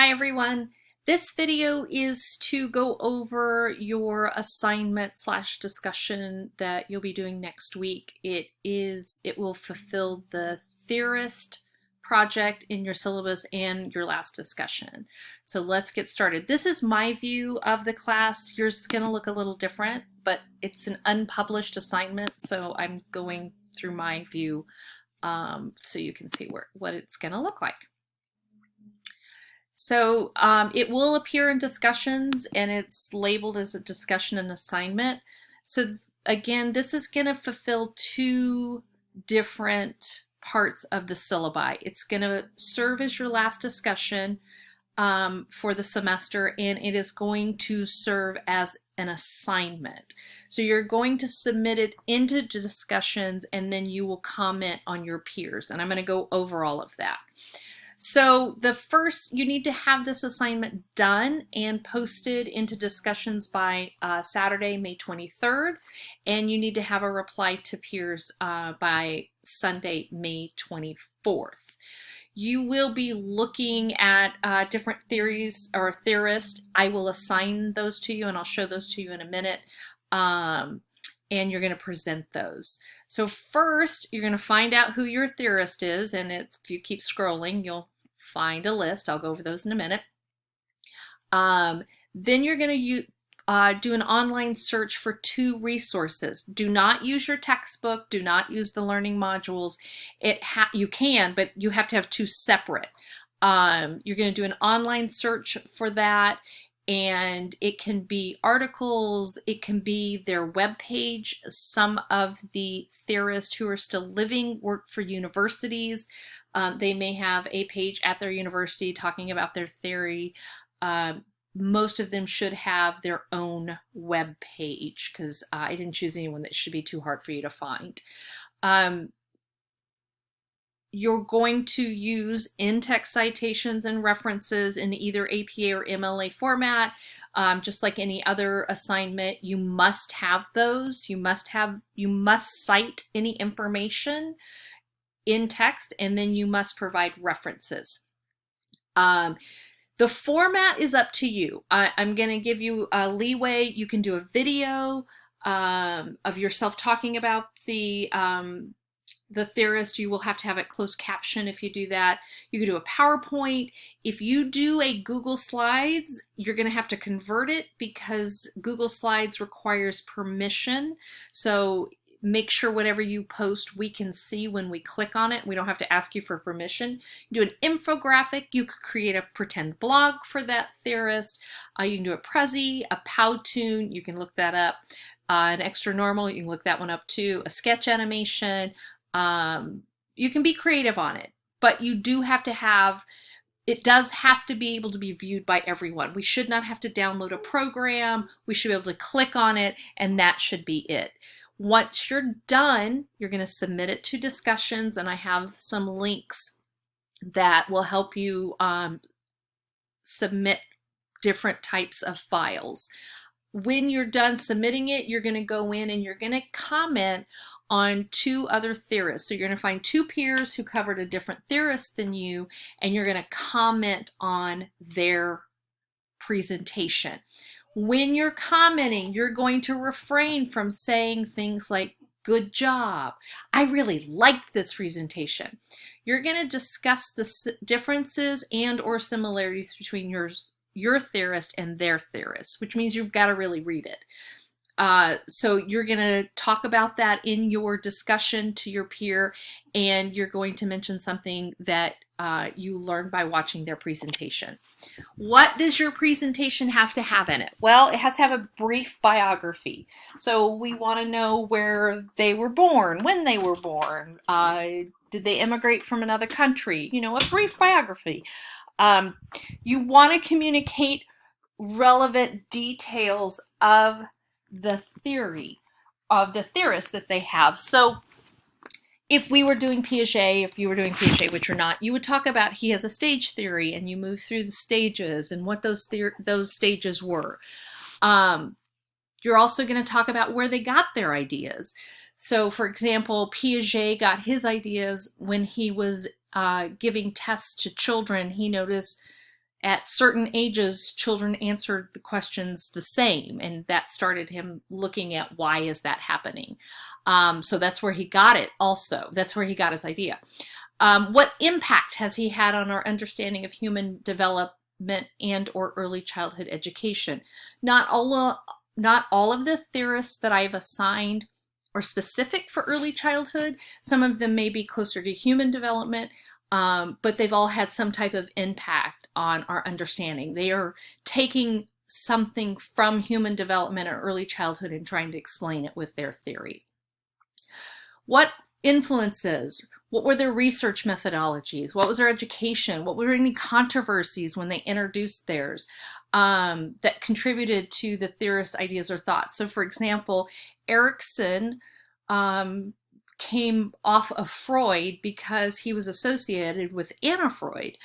Hi everyone. This video is to go over your assignment slash discussion that you'll be doing next week. It will fulfill the Theorist project in your syllabus and your last discussion. So let's get started. This is my view of the class. Yours is going to look a little different, but it's an unpublished assignment, so I'm going through my view so you can see what it's going to look like. So it will appear in discussions and it's labeled as a discussion and assignment. So again, this is going to fulfill two different parts of the syllabi. It's going to serve as your last discussion for the semester, and it is going to serve as an assignment. So you're going to submit it into discussions and then you will comment on your peers. And I'm going to go over all of that. So you need to have this assignment done and posted into discussions by Saturday, May 23rd, and you need to have a reply to peers by Sunday, May 24th. You will be looking at different theories or theorists. I will assign those to you and I'll show those to you in a minute. And you're going to present those. So first, you're going to find out who your theorist is, and if you keep scrolling, you'll find a list. I'll go over those in a minute. Then you're going to do an online search for two resources. Do not use your textbook. Do not use the learning modules. You can, but you have to have two separate. You're going to do an online search for that. And it can be articles, it can be their webpage. Some of the theorists who are still living work for universities. They may have a page at their university talking about their theory. Most of them should have their own web page because I didn't choose anyone that should be too hard for you to find. You're going to use in-text citations and references in either APA or MLA format. Just like any other assignment, you must have those. You must cite any information in text, and then you must provide references. The format is up to you. I'm going to give you a leeway. You can do a video of yourself talking about the theorist. You will have to have it closed caption if you do that. You can do a PowerPoint. If you do a Google Slides, you're going to have to convert it because Google Slides requires permission. So make sure whatever you post, we can see when we click on it. We don't have to ask you for permission. You do an infographic. You could create a pretend blog for that theorist. You can do a Prezi, a Powtoon. You can look that up. An extra normal, you can look that one up too. A sketch animation. You can be creative on it, but you do have to have, it does have to be able to be viewed by everyone. We should not have to download a program. We should be able to click on it, and that should be it. Once you're done, you're going to submit it to discussions, and I have some links that will help you submit different types of files. When you're done submitting it, you're going to go in and you're going to comment on two other theorists. So you're going to find two peers who covered a different theorist than you, and you're going to comment on their presentation. When you're commenting, you're going to refrain from saying things like, "Good job. I really liked this presentation." You're going to discuss the differences and or similarities between your theorist and their theorist, which means you've got to really read it. So you're going to talk about that in your discussion to your peer, and you're going to mention something that you learned by watching their presentation. What does your presentation have to have in it? Well, it has to have a brief biography. So we want to know where they were born, when they were born, did they immigrate from another country? You know, a brief biography. You want to communicate relevant details of the theory of the theorists that they have. So if we were doing Piaget, if you were doing Piaget, which you're not, you would talk about he has a stage theory and you move through the stages and what those stages were. You're also going to talk about where they got their ideas. So for example, Piaget got his ideas when he was giving tests to children. He noticed at certain ages, children answered the questions the same, and that started him looking at why is that happening. So that's where he got it also. That's where he got his idea. What impact has he had on our understanding of human development and or early childhood education? Not all of the theorists that I've assigned are specific for early childhood. Some of them may be closer to human development, but they've all had some type of impact on our understanding. They are taking something from human development or early childhood and trying to explain it with their theory. What influences? What were their research methodologies? What was their education? What were any controversies when they introduced theirs that contributed to the theorist ideas or thoughts? So for example, Erikson came off of Freud because he was associated with Anna Freud,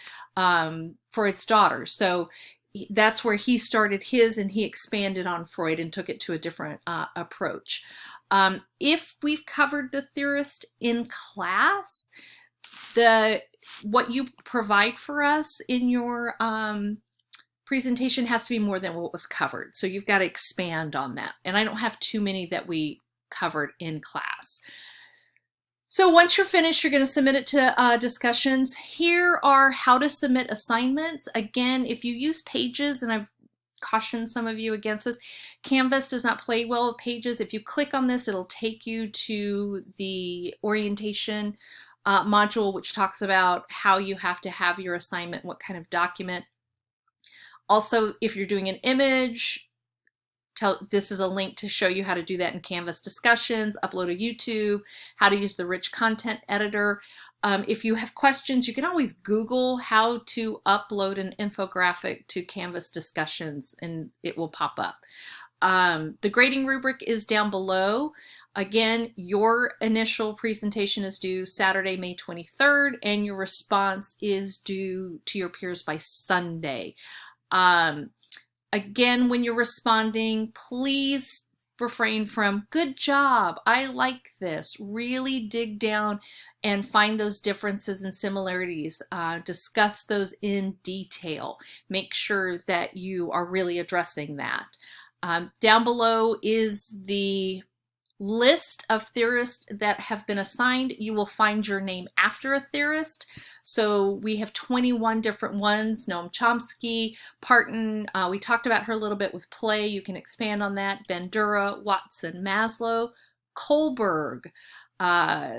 Freud's daughter. So that's where he started his, and he expanded on Freud and took it to a different approach. If we've covered the theorist in class, what you provide for us in your presentation has to be more than what was covered. So you've got to expand on that. And I don't have too many that we covered in class. So once you're finished, you're going to submit it to discussions. Here are how to submit assignments. Again, if you use Pages, and I've cautioned some of you against this, Canvas does not play well with Pages. If you click on this, it'll take you to the orientation module, which talks about how you have to have your assignment, what kind of document. Also, if you're doing an image, this is a link to show you how to do that in Canvas discussions, upload to YouTube, how to use the rich content editor. If you have questions, you can always Google how to upload an infographic to Canvas discussions and it will pop up. The grading rubric is down below. Again, your initial presentation is due Saturday, May 23rd, and your response is due to your peers by Sunday. Again, when you're responding, please refrain from "good job, I like this." Really dig down and find those differences and similarities. Discuss those in detail. Make sure that you are really addressing that. Down below is the list of theorists that have been assigned. You will find your name after a theorist. So we have 21 different ones. Noam Chomsky, Parton, we talked about her a little bit with play. You can expand on that. Bandura, Watson, Maslow, Kohlberg,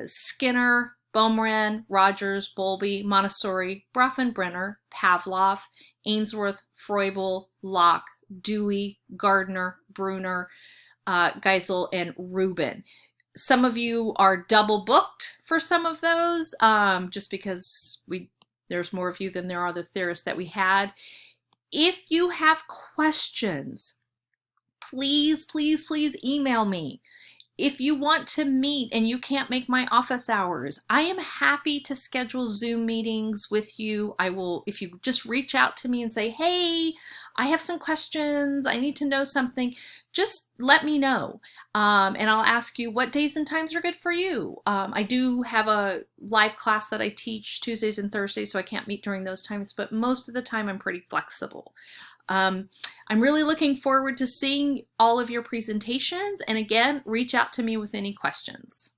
Skinner, Baumrind, Rogers, Bowlby, Montessori, Bronfenbrenner, Pavlov, Ainsworth, Froebel, Locke, Dewey, Gardner, Bruner, Geisel, and Rubin. Some of you are double booked for some of those, just because there's more of you than there are the theorists that we had. If you have questions, please, please, please email me. If you want to meet and you can't make my office hours, I am happy to schedule Zoom meetings with you. If you just reach out to me and say, "Hey, I have some questions, I need to know something," just let me know. And I'll ask you what days and times are good for you. I do have a live class that I teach Tuesdays and Thursdays, so I can't meet during those times, but most of the time I'm pretty flexible. I'm really looking forward to seeing all of your presentations, and again, reach out to me with any questions.